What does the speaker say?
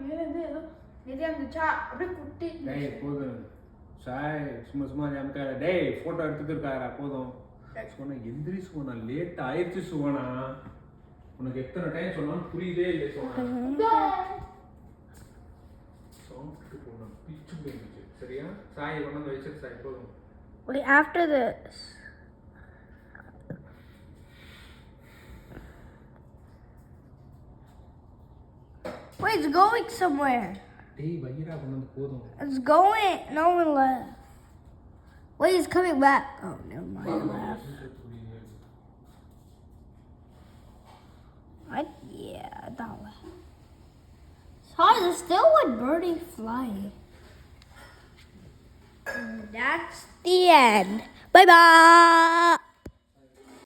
மேலேருந்து ஏதோ நிறையா இருந்துச்சா அப்படியே குட்டி டேய் போதும் சாய் சும்மா நமக்கு டேய் ஃபோட்டோ எடுத்துட்டு இருக்காரா போதும் சுவனா எந்திரி சுவனா லேட் ஆயிடுச்சு சுவனா உனக்கு எத்தனை டைம் சொன்னாலும் புரியவே இல்லை சுவனா சாப்பிட்டு போனா பிச்சு போயிடுச்சு சரியா சாய் கொண்டு வந்து வச்சிரு சாய் போதும் Wait, after this. Wait, it's going somewhere. டேய் வைரா கொண்டு வந்து போதும் It's going. No one left. Wait, he's coming back. Oh, never mind. He left. Yeah, that way. Sorry, there's still one birdie flying. And that's the end. Bye bye.